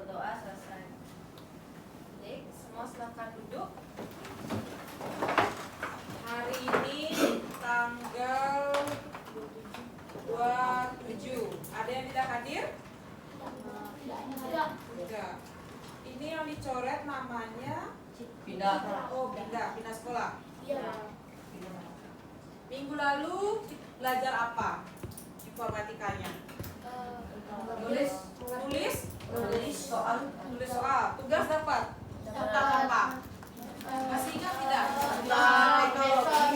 berdoa selesai. Baik, semua silakan duduk. Hari ini tanggal 27. Ada yang tidak hadir? Tidak. Ini yang dicoret namanya Pindah. pindah sekolah. Iya. Minggu lalu belajar apa? Informatikanya. Tulis soal. Tugas dapat tentang apa? Masih ingat tidak?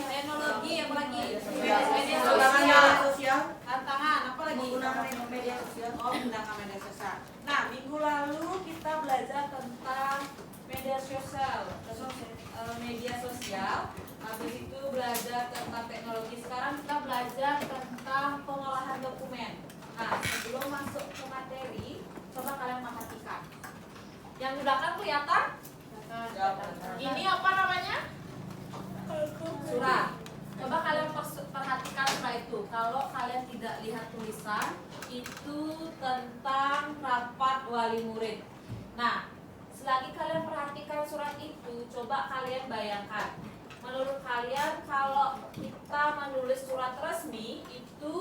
Teknologi, apa lagi? Media sosial. Tantangan, apa lagi? Menggunakan media sosial. Menggunakan media sosial. Nah, minggu lalu kita belajar tentang media sosial. Habis itu belajar tentang teknologi. Sekarang kita belajar tentang pengolahan dokumen. Nah, sebelum masuk ke materi, coba kalian perhatikan. Yang di belakang kelihatan? Ini apa namanya? Surat. Coba kalian perhatikan surat itu. Kalau kalian tidak lihat tulisan, itu tentang rapat wali murid. Nah, selagi kalian perhatikan surat itu, coba kalian bayangkan. Menurut kalian kalau kita menulis surat resmi itu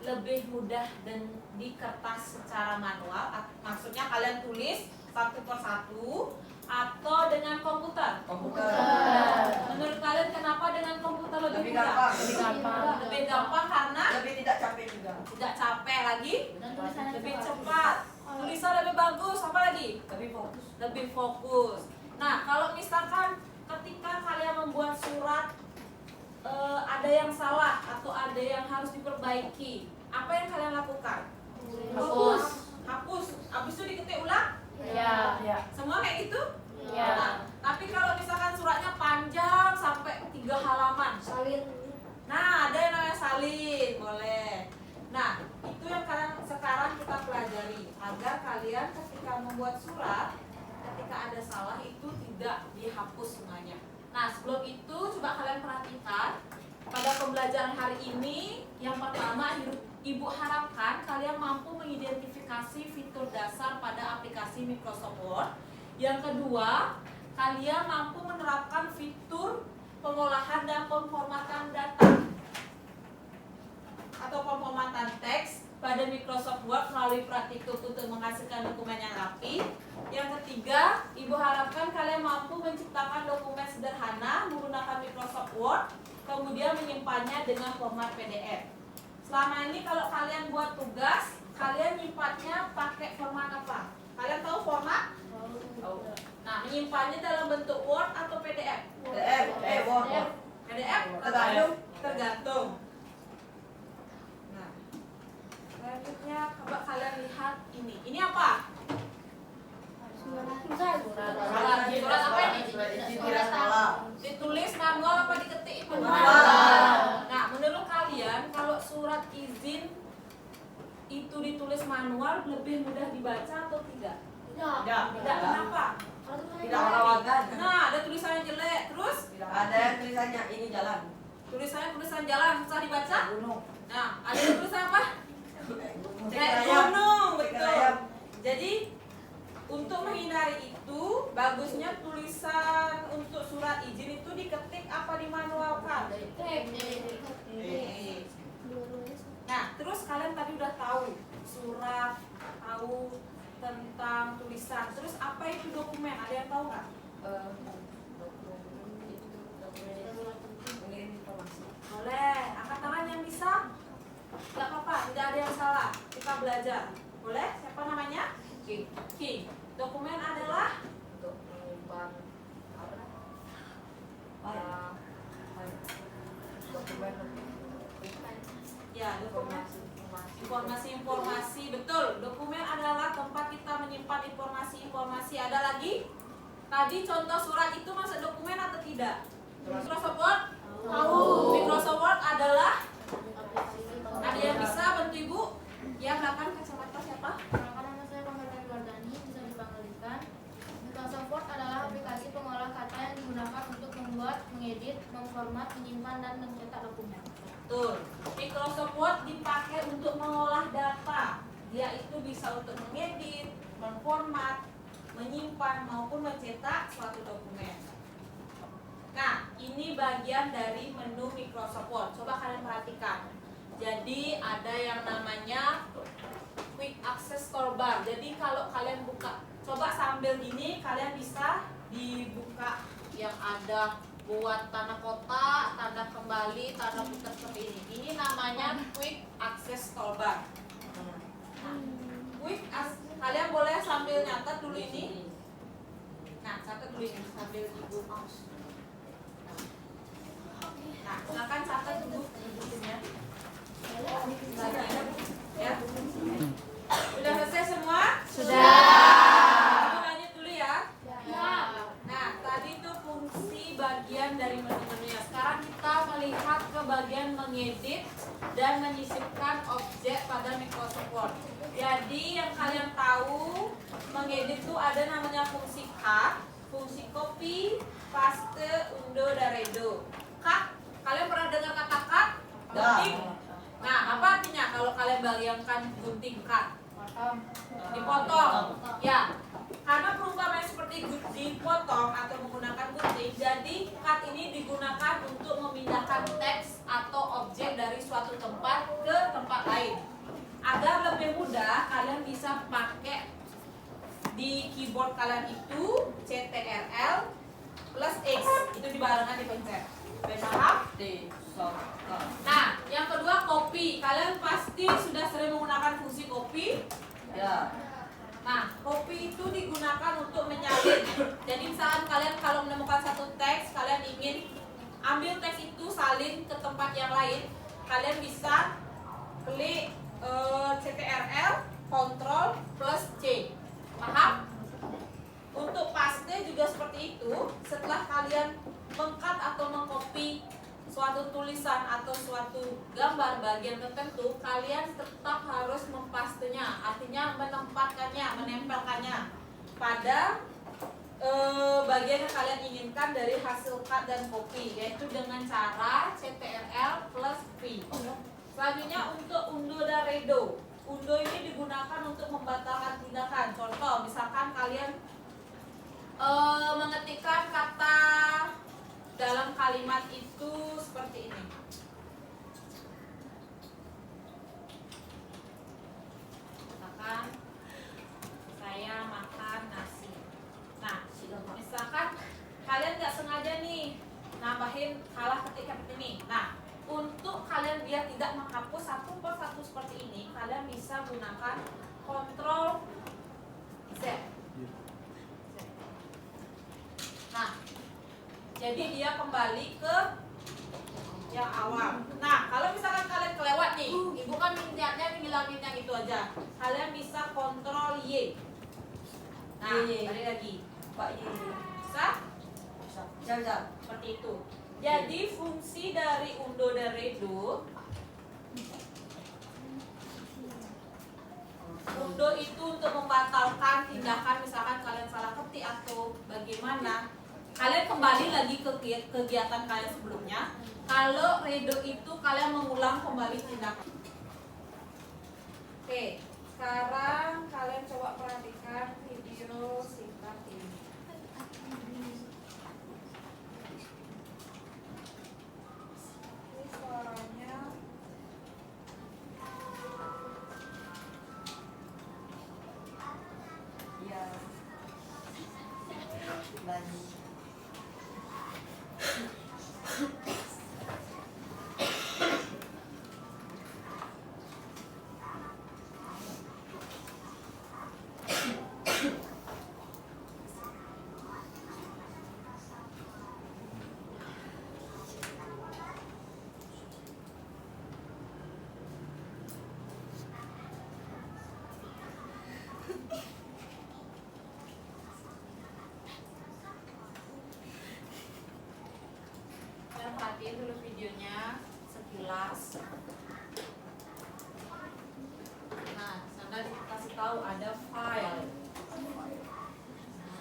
lebih mudah dan di kertas secara manual, maksudnya kalian tulis satu persatu atau dengan komputer? Menurut kalian kenapa dengan komputer lebih mudah? Lebih gampang karena Lebih tidak capek juga. tidak capek lagi, lebih cepat, tulisan lebih bagus, apa lagi? Lebih fokus. Nah, kalau misalkan ketika kalian membuat surat ada yang salah atau ada yang harus diperbaiki, apa yang kalian lakukan? Hapus. Habis itu diketik ulang? Iya. Semua kayak gitu? Iya. Nah, tapi kalau misalkan suratnya panjang sampai 3 halaman, Salin. nah ada yang namanya salin, boleh. Nah, itu yang sekarang kita pelajari agar kalian ketika membuat surat, ketika ada salah itu tidak dihapus semuanya. Nah, sebelum itu coba kalian perhatikan pada pembelajaran hari ini. Yang pertama, Ibu harapkan kalian mampu mengidentifikasi fitur dasar pada aplikasi Microsoft Word. Yang kedua, kalian mampu menerapkan fitur pengolahan dan pemformatan data atau pemformatan teks pada Microsoft Word melalui praktikum untuk menghasilkan dokumen yang rapi. Yang ketiga, Ibu harapkan kalian mampu menciptakan dokumen sederhana menggunakan Microsoft Word, kemudian menyimpannya dengan format PDF. Selama ini kalau kalian buat tugas, kalian nyimpannya pakai format apa? Kalian tahu format? Nah, menyimpannya dalam bentuk Word atau PDF? Word. PDF? Tergantung. Nah, selanjutnya coba kalian lihat ini. Ini apa? Surat apa ini? Ditulis manual apa diketik? Manual. Nah, menurut kalian kalau surat izin itu ditulis manual lebih mudah dibaca atau tidak? Tidak. Kenapa? Tidak melawakan. Nah, ada tulisannya jelek. Terus? Ada tulisannya ini jalan. Tulisan jalan susah dibaca? Gunung. Nah, ada tulisan apa? Kayak Ayam. gunung, betul. Ayam. Jadi untuk menghindari itu, bagusnya tulisan untuk surat izin itu diketik apa dimanualkan? Nah, terus kalian tadi udah tahu surat, tahu tentang tulisan. Terus apa itu dokumen? Ada yang tahu nggak? Boleh, angkat tangan yang bisa. Gak apa-apa, tidak ada yang salah. Kita belajar. Boleh? Siapa namanya? King. Dokumen adalah ya, dokumen informasi, betul. Dokumen adalah tempat kita menyimpan informasi. Ada lagi? Tadi contoh surat itu masuk dokumen atau tidak? Microsoft Word? Tahu. Microsoft Word adalah, ada yang bisa bantu Ibu? Yang belakang kacamata siapa? Nama saya Panggilan Wardani, bisa dipanggilkan. Microsoft Word adalah aplikasi pengolah kata yang digunakan untuk membuat, mengedit, memformat, menyimpan, dan mencetak dokumen. Betul. Microsoft Word dipakai untuk mengolah data. Dia itu bisa untuk mengedit, memformat, menyimpan maupun mencetak suatu dokumen. Nah, ini bagian dari menu Microsoft Word. Coba kalian perhatikan. Jadi ada yang namanya Quick Access Toolbar. Jadi kalau kalian buka, coba sambil gini kalian bisa dibuka yang ada buat tanda kotak, tanda kembali, tanda putar seperti ini. Ini namanya Quick Access Toolbar. Nah, kalian boleh sambil nyatet dulu ini. Nah, catat dulu ini sambil ibu mouse. Nah, silakan catat dulu infonya. Ya. Sudah selesai semua? Sudah. Ibu lanjut dulu ya. Nah, tadi itu fungsi bagian dari menu-menunya. Sekarang kita melihat ke bagian mengedit dan menyisipkan objek pada Microsoft Word. Jadi yang kalian tahu, mengedit itu ada namanya fungsi cut, fungsi copy, paste, undo, dan redo. Cut, kalian pernah dengar kata cut? Gunting. Nah, apa artinya kalau kalian bayangkan gunting cut? Dipotong. Ya, karena perumpamaan seperti dipotong atau menggunakan gunting, jadi cut ini digunakan untuk memindahkan teks atau objek dari suatu tempat ke tempat lain. Agar lebih mudah, kalian bisa pakai di keyboard kalian itu CTRL plus X, itu dibarengan dipencet. Paham? Nah, yang kedua copy. Kalian pasti sudah sering menggunakan fungsi copy. Ya. Nah, copy itu digunakan untuk menyalin. Jadi misalkan kalian kalau menemukan satu teks, kalian ingin ambil teks itu salin ke tempat yang lain, kalian bisa klik CTRL, Ctrl plus C. Paham? Untuk paste juga seperti itu. Setelah kalian meng-cut atau mengcopy suatu tulisan atau suatu gambar bagian tertentu, kalian tetap harus mempastenya, artinya menempatkannya, menempelkannya pada bagian yang kalian inginkan dari hasil cut dan copy, yaitu dengan cara CTRL plus V. Selanjutnya untuk undo dan redo. Undo ini digunakan untuk membatalkan tindakan. Contoh, misalkan kalian mengetikkan kata dalam kalimat itu seperti ini. Misalkan saya makan nasi. Nah, misalkan kalian nggak sengaja nih nambahin salah ketika seperti ini. Nah, untuk kalian biar tidak menghapus satu per satu seperti ini, kalian bisa gunakan Ctrl Z. Nah, jadi dia kembali ke yang awal. Nah, kalau misalkan kalian kelewat nih, ibu kan niatnya ngilangin yang itu aja. Kalian bisa Ctrl Y. Nah, balik lagi. Pak Y. Bisa? Bisa. Seperti itu. Jadi fungsi dari undo dan redo. Undo itu untuk membatalkan tindakan, misalkan kalian salah ketik atau bagaimana. Kalian kembali lagi ke kegiatan kalian sebelumnya. Kalau redo itu kalian mengulang kembali tindakan. Oke, sekarang kalian coba perhatikan video singkat ini. Ini suaranya. Ya. Lanjut. Kalian perhatiin dulu videonya sekilas. Nah, sana dikasih tahu ada file.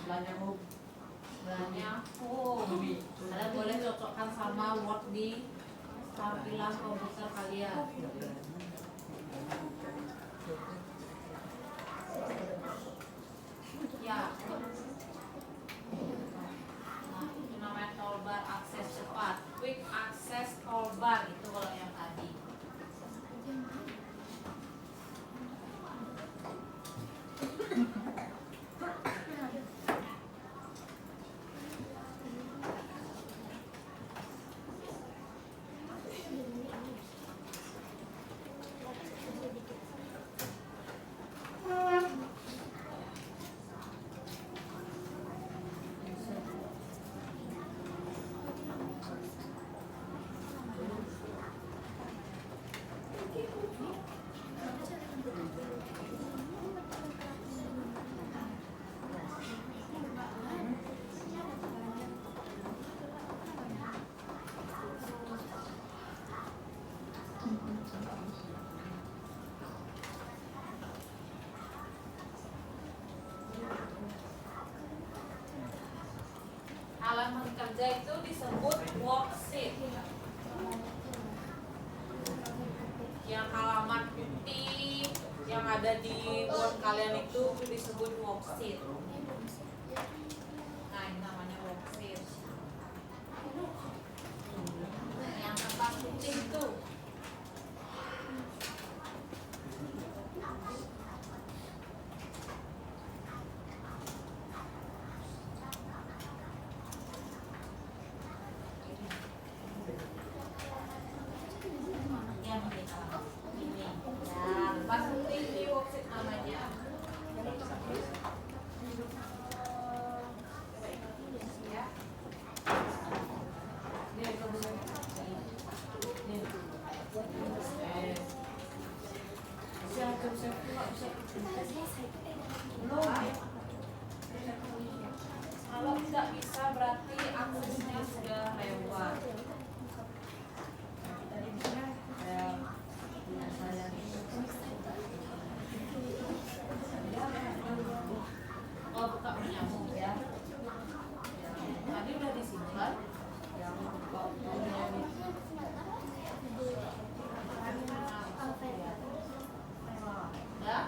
Sebelahnya home. Sebelahnya home. Kalian boleh cocokkan sama Word di tampilan komputer kalian. Ya, Halaman kerja itu disebut worksheet. Yang halaman putih yang ada di board kalian itu disebut worksheet. Nah, ini namanya worksheet. Yang kertas putih itu. Kalau tidak bisa berarti aksesnya sudah lewat. Oh, buka menyambung ya. Tadi udah disimpan. Ya.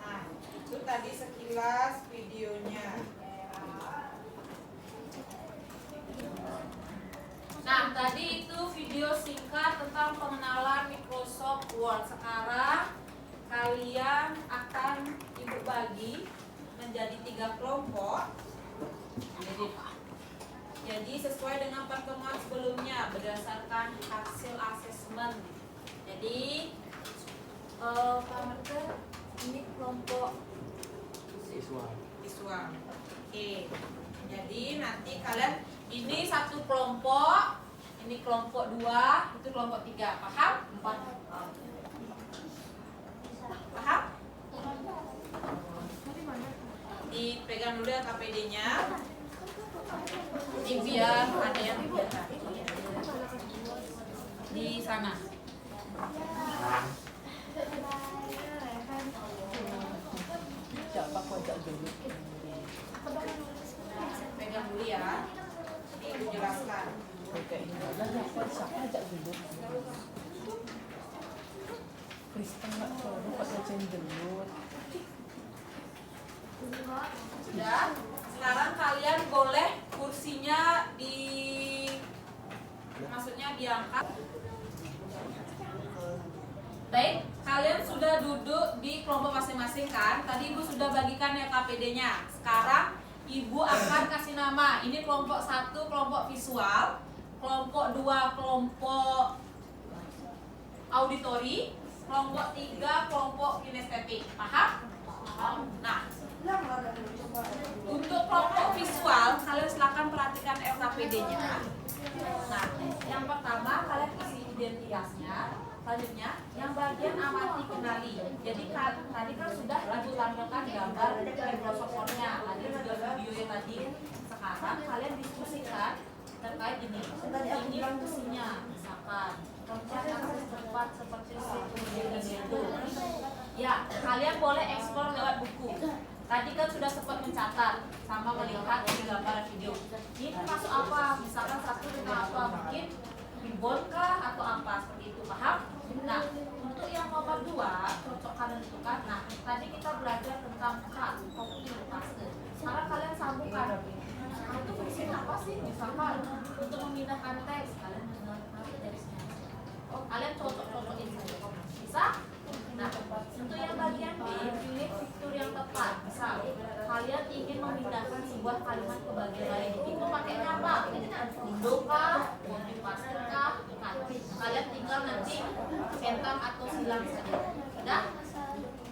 Nah, itu tadi sekilas videonya. Nah, tadi itu video singkat tentang pengenalan Microsoft Word. Sekarang kalian akan ibu bagi menjadi 3 kelompok. Jadi sesuai dengan pertemuan sebelumnya berdasarkan hasil asesmen. Jadi ini kelompok visual. Oke. Jadi nanti kalian ini satu kelompok, ini kelompok 2, itu kelompok 3. Paham? 4. Paham? Dipegang dulu ya KPD-nya. Ini biar ada yang di sana. Pegang dulu ya. Ini Ibu jelaskan. Ya, sekarang kalian boleh kursinya maksudnya diangkat. Baik, kalian sudah duduk di kelompok masing-masing kan? Tadi Ibu sudah bagikan ya KPD-nya. Sekarang Ibu akan kasih nama. Ini kelompok 1 kelompok visual, kelompok 2 kelompok auditori, kelompok 3 kelompok kinestetik. Paham? Nah, untuk kelompok visual kalian silakan perhatikan LKPD-nya. Nah, yang pertama kalian isi identitasnya. Selanjutnya, yang bagian amati kenali. Jadi tadi kan sudah Ibu tampilkan gambar Microsoft Word-nya, ada juga video tadi. Sekarang kalian diskusikan terkait ini fungsinya, misalkan pencet akses tempat seperti itu. Ya, kalian boleh explore lewat buku. Tadi kan sudah sempat mencatat sama melihat di gambar video. Ini masuk apa? Misalkan satu dengan apa? Mungkin ribbon kah atau apa seperti itu, paham? Nah, untuk yang nomor 2 cocokkan dan tentukan. Nah, tadi kita belajar tentang cut, copy, paste. Sekarang kalian sambungkan. Nah, itu fungsinya apa sih? Misalkan untuk memindahkan teks, kalian menarik teksnya. Oh, kalian cocok-cocokin saja. Bisa? Nah, untuk yang bagian B, pilih fitur yang tepat. Misal, kalian ingin memindahkan sebuah kalimat ke bagian lain. Itu pakainya apa? Undo kah? Copy paste kah? Kalian tinggal nanti centang atau silang saja. Sudah?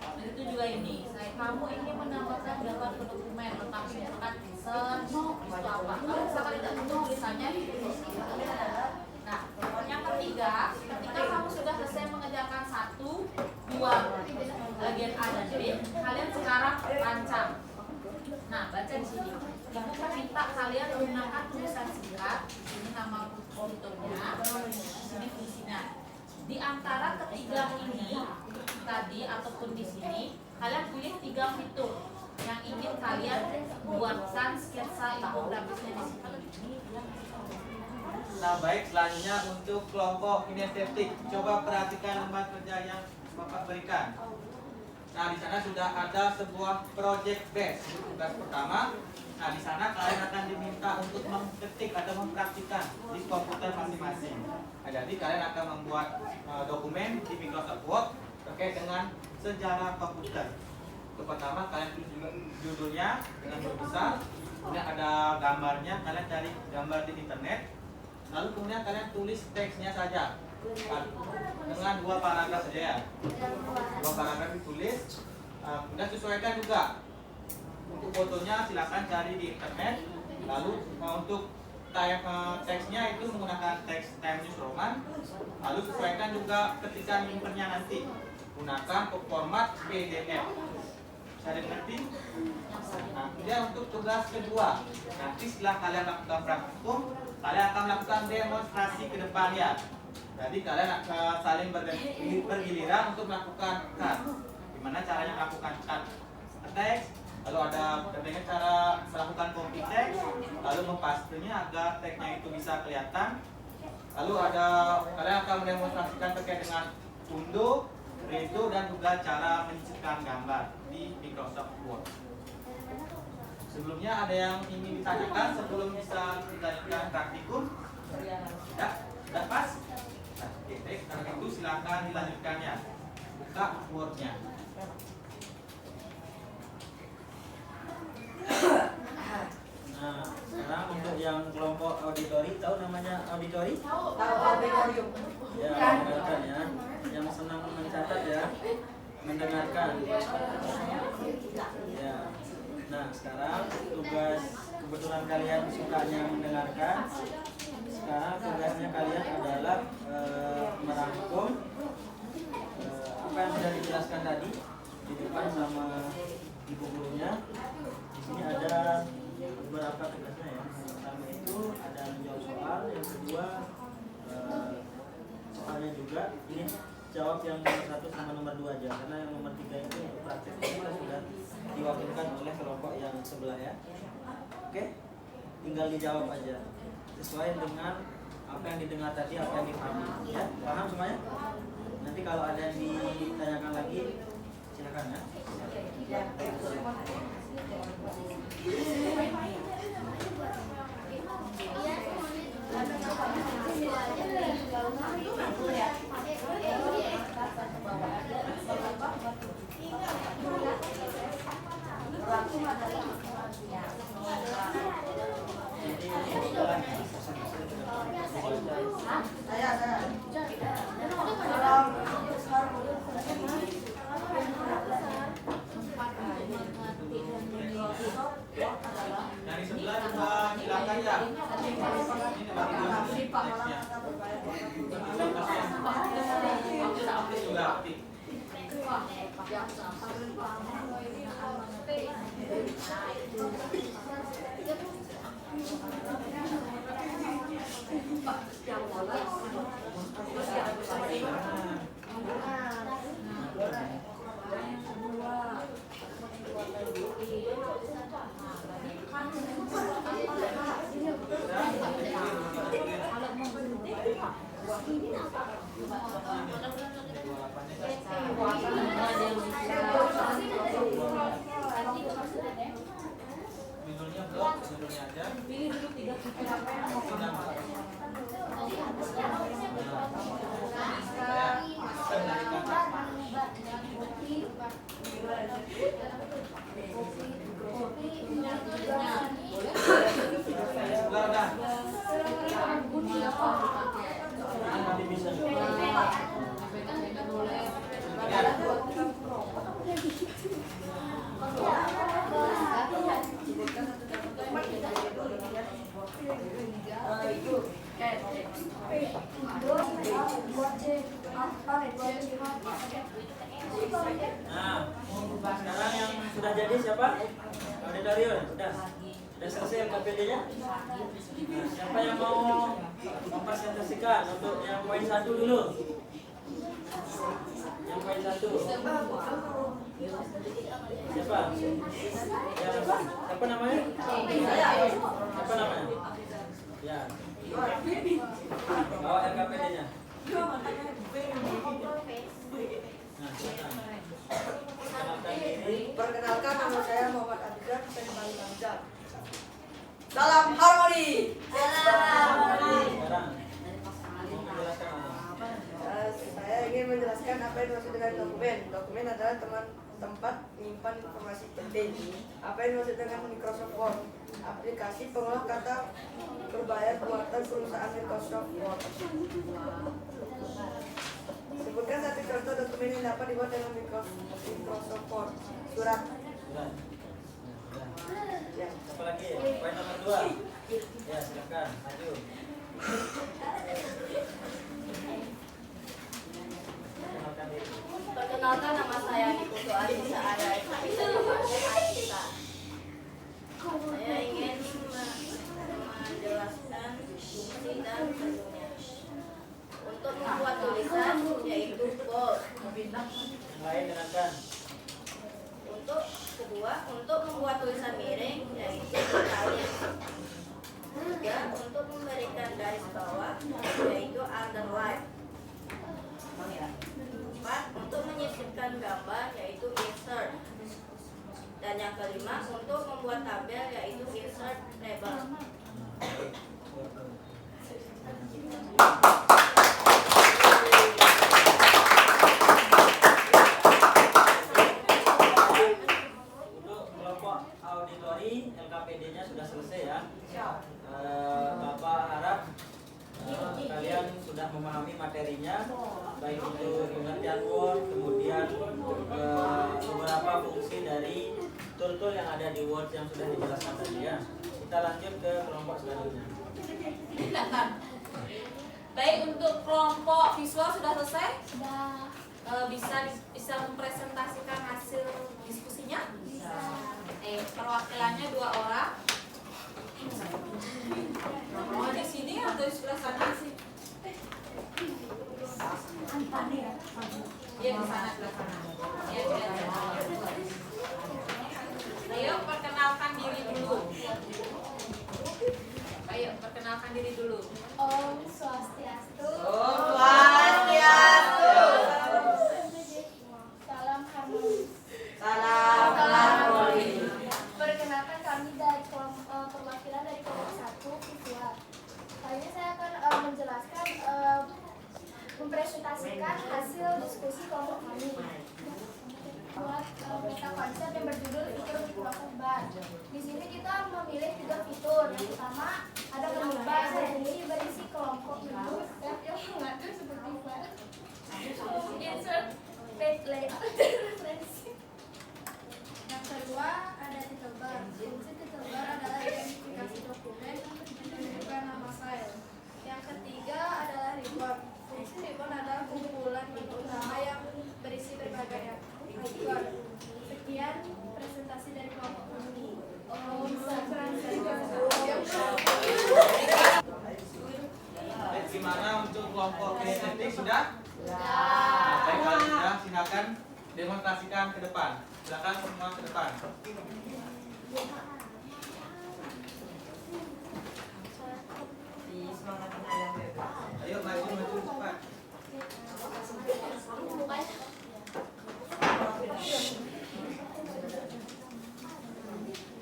Dan itu juga ini. Kamu ingin menambahkan gambar ke dokumen, tetapi misalkan search itu apa? Kalau misalkan tidak butuh tulisannya, nah, yang ketiga, ketika kamu sudah selesai mengerjakan 1, 2 bagian A dan B, kalian kalian gunakan tulisan singkat. Ini nama auditornya, ini fungsinya. Di antara ketiga ini tadi ataupun di sini, kalian pilih 3 fitur yang ingin kalian buatkan sketsa infografisnya di sini. Nah baik, selanjutnya untuk kelompok kinestetik, coba perhatikan lembar kerja yang Bapak berikan. Nah di sana sudah ada sebuah project base, tugas pertama. Nah di sana kalian akan diminta untuk mengetik atau mempraktikkan di komputer masing-masing. Nah, jadi kalian akan membuat dokumen di Microsoft Word terkait dengan sejarah komputer. Untuk pertama kalian tulis juga judulnya dengan huruf besar, kemudian ada gambarnya, kalian cari gambar di internet. Lalu kemudian kalian tulis teksnya saja dengan 2 paragraf saja ya. 2 paragraf ditulis, kemudian sesuaikan juga. Untuk fotonya silakan cari di internet. Lalu untuk teksnya itu menggunakan teks Times New Roman. Lalu sesuaikan juga ketika nyimpennya nanti, gunakan format PDF. Bisa dimengerti? Nah, kemudian untuk tugas kedua, nanti setelah kalian lakukan praktikum, kalian akan melakukan demonstrasi ke depan ya. Jadi kalian akan saling bergiliran untuk melakukan cut. Gimana caranya melakukan cut teks, lalu ada bagaimana cara melakukan copy teks, lalu mempastenya agar teksnya itu bisa kelihatan. Lalu ada kalian akan mendemonstrasikan terkait dengan undo, redo, dan juga cara menyisipkan gambar di Microsoft Word. Sebelumnya ada yang ingin ditanyakan sebelum bisa dilanjutkan praktikum? Sudah pas? Nah, oke, baik. Karena itu silakan dilanjutkannya. Buka Word-nya. Nah, sekarang untuk yang kelompok auditori, tahu namanya auditori? Tahu auditorium. Ya, mendengarkan ya. Yang senang mencatat ya, mendengarkan. Ya. Nah, sekarang tugas, kebetulan kalian sukanya mendengarkan. Sekarang tugasnya kalian adalah merangkum apa yang sudah dijelaskan tadi di depan sama ibu gurunya. Di sini ada beberapa tugasnya ya. Yang pertama itu ada menjawab soal, yang kedua soalnya juga ini jawab yang nomor 1 sama nomor 2 aja, karena yang nomor 3 itu untuk praktik kita sudah diwakilkan oleh kelompok yang sebelah ya. Oke, tinggal dijawab aja sesuai dengan apa yang didengar tadi, apa yang dipahami ya. Paham semuanya? Nanti kalau ada yang ditanyakan lagi silakan ya. Dari sebelah juga silakan ya. Ini bagi teksnya. Juga aktif. Judulnya blog, judulnya aja. Pilih dulu 3 fitur apa yang mau kamu buat. Nanti bisa Nah, sekarang yang sudah jadi siapa? Auditorium, sudah. Sudah selesai LKPD-nya? Nah, siapa yang mau mempresentasikan untuk yang poin 1 dulu? Yang poin 1. Siapa? Siapa namanya? Siapa namanya? Ya. Bawa LKPD-nya. Nah, silakan. Kenalkan diri. Perkenalkan, nama saya Muhammad Abdullah, saya Bali Hamzah. Salam harmoni. Sekarang mau menjelaskan apa? Saya ingin menjelaskan apa yang dimaksud dengan dokumen. Dokumen adalah tempat menyimpan informasi penting. Apa yang dimaksud dengan Microsoft Word? Aplikasi pengolah kata berbayar buatan perusahaan Microsoft Word. Sebutkan satu contoh dokumen yang dapat dibuat dengan Microsoft Word. Surat. Sudah. Ya. Apa lagi? Poin nomor 2. Ya, silakan. Maju. Kenalkan diri. Perkenalkan, nama saya Niputu Anissa Ada Anissa. Saya ingin menjelaskan fungsi dan menunya. Untuk membuat tulisan yaitu bold. Yang lain dengarkan. Untuk kedua, untuk membuat tulisan miring yaitu italic. Tiga, untuk memberikan garis bawah yaitu underline. 4. Untuk menyisipkan gambar yaitu insert. Dan yang kelima, untuk membuat tabel yaitu insert table. Untuk kelompok auditori LKPD-nya sudah selesai ya. Bapak harap kalian sudah memahami materinya, baik itu pengertian Word, kemudian beberapa fungsi dari tool-tool yang ada di Word yang sudah dijelaskan tadi ya. Kita lanjut ke kelompok selanjutnya. Silakan. Baik, untuk kelompok visual sudah selesai? Sudah. Bisa mempresentasikan hasil diskusinya? Perwakilannya 2 orang. Mau di sini atau di sebelah sana sih? Iya, di sana sebelah sana. Iya, ayo perkenalkan diri dulu. Ayo perkenalkan diri dulu. Om Swastiastu. Om Swastiastu. Salam harmoni. Salam harmoni. Perkenalkan, kami dari perwakilan dari kelompok 1 visual. Kali ini saya akan menjelaskan mempresentasikan hasil diskusi kelompok kami. Buat meta konsep yang berjudul fitur Microsoft Bar. Di sini kita memilih 3 fitur. Yang pertama ada menu bar. Ini berisi kelompok menu tab yang mengatur seperti bar, insert, page layout, dan referensi. Yang kedua ada title bar. Fungsi title bar adalah identifikasi dokumen dan menunjukkan nama file. Yang ketiga adalah ribbon. Fungsi ribbon adalah kumpulan menu utama yang berisi berbagai icon. Sekian presentasi dari kelompok kami. Om Swastiastu. Gimana untuk kelompok kinetik sudah? Nah, baik, kalau sudah silakan demonstrasikan ke depan. Silakan semua ke depan. Di semangat yang bebas. Ayo maju cepat.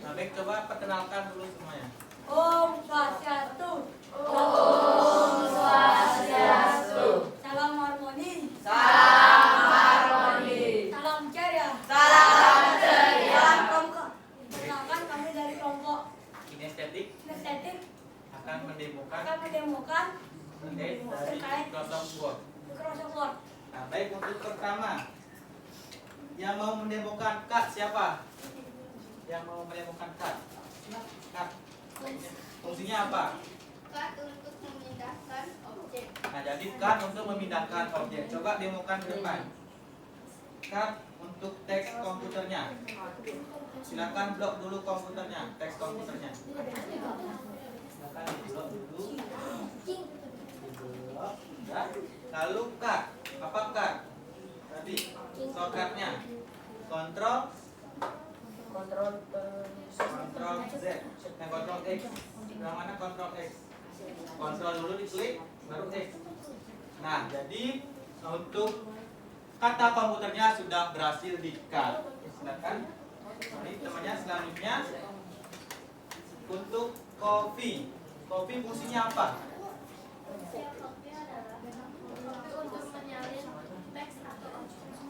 Nah, baik, coba perkenalkan dulu semuanya. Om Swastiastu. Om Swastiastu. Salam harmoni. Salam harmoni. Salam ceria. Salam ceria. Salam kelompok. Perkenalkan, kami dari kelompok Kinestetik estetik akan mendemokan akan mendemokan terkait dari Microsoft Word. Microsoft Word. Nah, baik, untuk pertama yang mau mendemokan CAD siapa? Yang mau mendemokan CAD? CAD. Fungsinya apa? Cut untuk memindahkan objek. Nah, jadi CAD untuk memindahkan objek. Coba demokan ke depan. Start untuk teks komputernya. Silakan blok dulu komputernya, teks komputernya. Silakan blok dulu. Blok, ya. Lalu cut. Apa cut? Tadi shortcutnya. Kontrol Z, kontrol X. Yang mana kontrol X? Kontrol dulu diklik, baru X. Nah, jadi untuk kata komputernya sudah berhasil di-cut. Silakan. Ini temannya selanjutnya untuk copy. Copy fungsinya apa?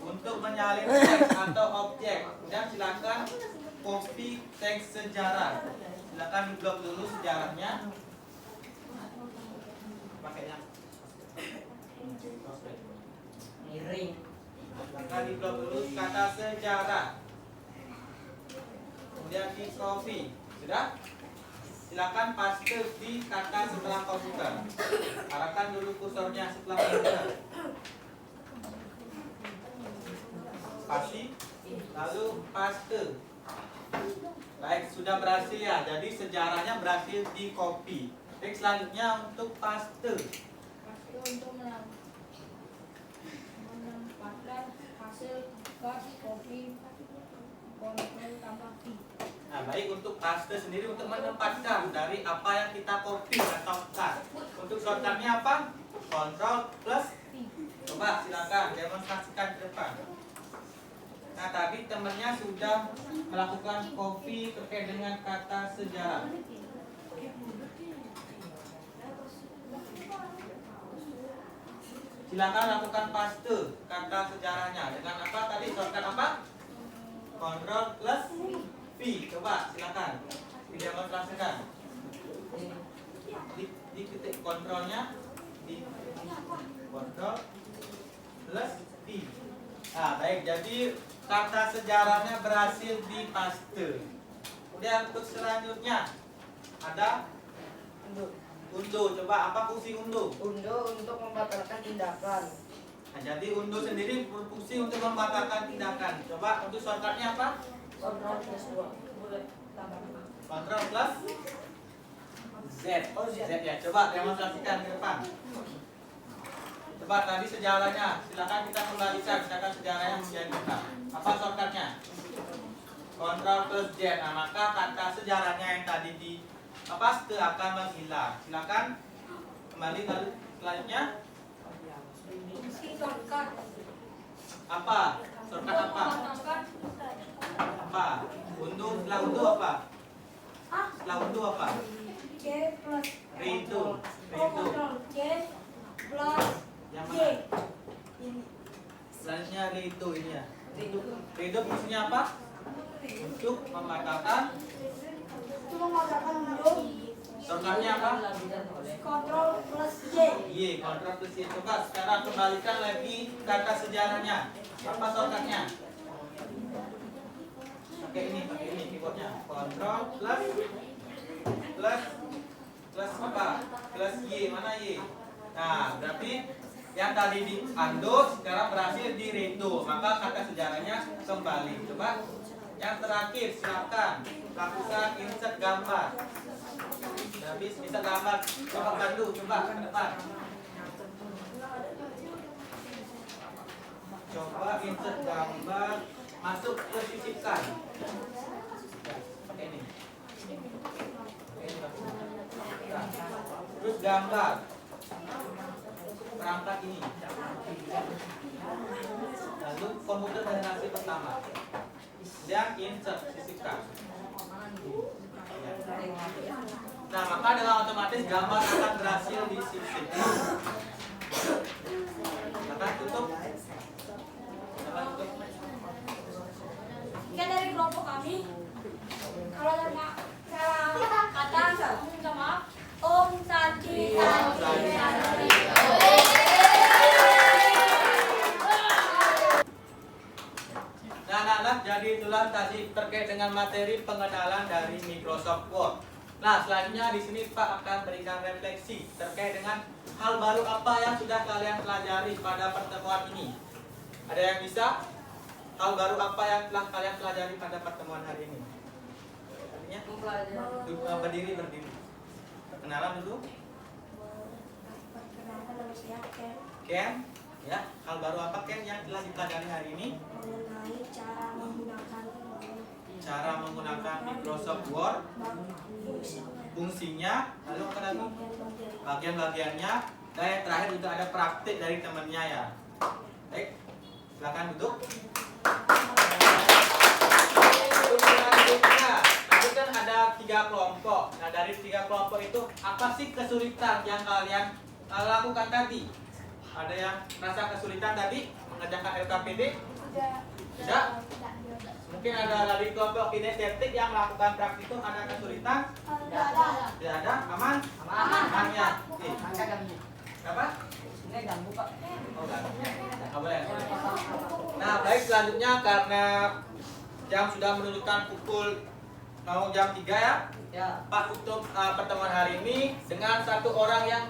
Untuk menyalin teks atau objek. Kemudian silakan copy teks sejarah. Silakan diblok dulu sejarahnya. Pakainya miring. Silakan diblok dulu kata sejarah. Kemudian di copy. Sudah? Silakan paste di kata setelah komputer. Arahkan dulu kursornya setelah komputer. Pasti, lalu paste. Baik, sudah berhasil ya. Jadi sejarahnya berhasil di copy. Baik, selanjutnya untuk paste. Untuk menempatkan hasil copy kontrol tambah V. Nah, baik, untuk paste sendiri untuk menempatkan dari apa yang kita copy atau cut. Untuk shortcutnya apa? Ctrl plus V. Coba silakan demonstrasikan ke depan. Nah, tadi temannya sudah melakukan copy terkait dengan kata sejarah. Silakan lakukan paste kata sejarahnya dengan apa tadi? Shortcut apa? Ctrl plus V. Coba silakan didemonstrasikan. Di titik kontrolnya di Ctrl plus V. Nah, baik, jadi kata sejarahnya berhasil dipaste. Kemudian untuk selanjutnya ada undo. Coba apa fungsi undo? Undo untuk membatalkan tindakan. Nah, jadi undo sendiri berfungsi untuk membatalkan tindakan. Coba untuk shortcutnya apa? Kontrol plus 2. Kontrol plus Z. Oh, Z ya. Coba demonstrasikan ke depan. Coba tadi sejarahnya. Silakan kita kembalikan. Misalkan sejarahnya menjadi buka. Apa shortcutnya? Kontrol plus Z. Nah, maka kata sejarahnya yang tadi di paste akan menghilang. Silakan kembali lalu selanjutnya. Apa? Shortcut apa? Apa? Undo, setelah undo apa? Setelah undo apa? C plus Redo. C plus Yang mana? Selanjutnya redo ini ya. Redo fungsinya apa? Untuk membatalkan. itu menggunakan undo Shortcutnya apa? kontrol plus Y. Y, kontrol plus Y. Coba sekarang kembalikan lagi kata sejarahnya. Apa shortcutnya? Pakai ini keyboardnya. Kontrol plus apa? Plus Y, mana Y? Nah, berarti yang tadi di undo sekarang berhasil di redo. Maka kata sejarahnya kembali. Coba yang terakhir silakan lakukan insert gambar. Habis insert gambar. Coba bantu, coba ke depan. Coba insert gambar masuk ke sisipkan. Pakai ini. Terus gambar perangkat ini. Lalu komputer generasi pertama. Kemudian insert sisipkan. Nah, maka dengan otomatis gambar akan berhasil disisipkan. Maka tutup. Kan dari kelompok kami kalau salah kata minta maaf Om Santi. Nah, jadi itulah tadi terkait dengan materi pengenalan dari Microsoft Word. Nah, selanjutnya di sini Pak akan berikan refleksi terkait dengan hal baru apa yang sudah kalian pelajari pada pertemuan ini. Ada yang bisa? hal baru apa yang telah kalian pelajari pada pertemuan hari ini? Artinya berdiri. Perkenalan dulu. Perkenalkan nama saya Ken. Ken, ya. Hal baru apa Ken yang telah dipelajari hari ini? Mengenai Cara menggunakan Microsoft Word, fungsinya, lalu apa lagi? Bagian-bagiannya, dan yang terakhir juga ada praktik dari temannya ya. Baik, silakan duduk. Untuk selanjutnya, tadi kan ada 3 kelompok. Nah, dari 3 kelompok itu apa sih kesulitan yang kalian lakukan tadi? Ada yang merasa kesulitan tadi mengerjakan LKPD? Tidak? Mungkin ada dari kelompok kinestetik yang melakukan praktikum ada kesulitan? Tidak ada? Aman? Aman ya? Oke. Apa? Oh, nggak boleh. Nah, baik, selanjutnya karena jam sudah menunjukkan pukul mau jam 3 ya. Pak tutup pertemuan hari ini dengan satu orang yang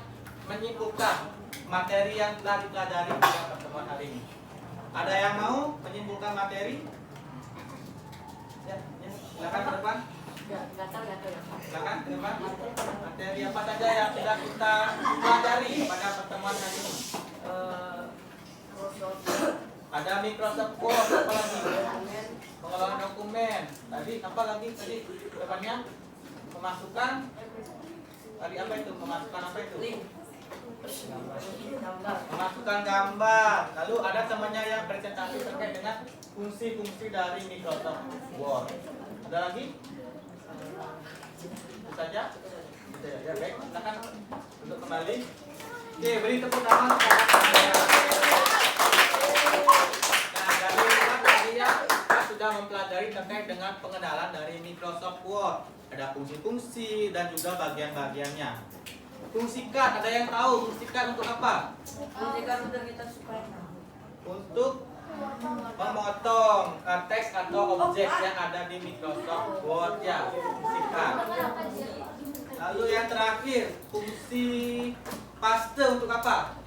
menyimpulkan materi yang telah dipelajari pada pertemuan hari ini. Ada yang mau menyimpulkan materi? Ya, silakan ke depan. Silakan ke depan. Materi apa saja yang sudah kita pelajari pada pertemuan hari ini? Ada Microsoft Word, apa lagi? Pengelolaan dokumen. Tadi apa lagi tadi depannya? Memasukkan. Tadi apa itu? Memasukkan apa itu? Memasukkan gambar. Lalu ada temannya yang presentasi terkait dengan fungsi-fungsi dari Microsoft Word. Ada lagi? Itu saja? Ya, baik. Silakan untuk kembali. Oke, beri tepuk tangan kepada saya. Nah, dari tadi ya, kita sudah mempelajari terkait dengan pengenalan dari Microsoft Word. Ada fungsi-fungsi dan juga bagian-bagiannya. Fungsikan, ada yang tahu fungsikan untuk apa? Fungsikan untuk kita supaya Untuk memotong teks atau objek yang ada di Microsoft Word ya, fungsikan. Lalu yang terakhir, fungsi paste untuk apa?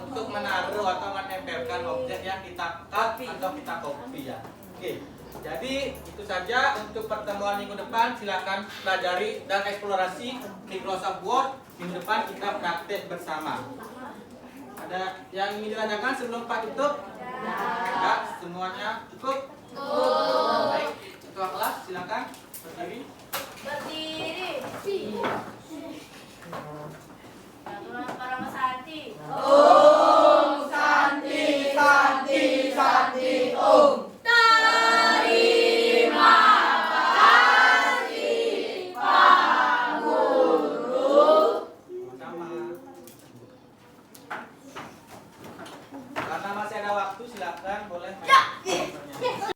Untuk menaruh atau menempelkan objek yang kita cut atau kita copy ya. Oke. Jadi itu saja untuk pertemuan minggu depan. Silakan pelajari dan eksplorasi Microsoft Word. Minggu depan kita praktek bersama. Ada yang ingin ditanyakan sebelum Pak tutup? Ya, semuanya cukup? Baik, ketua kelas silakan berdiri.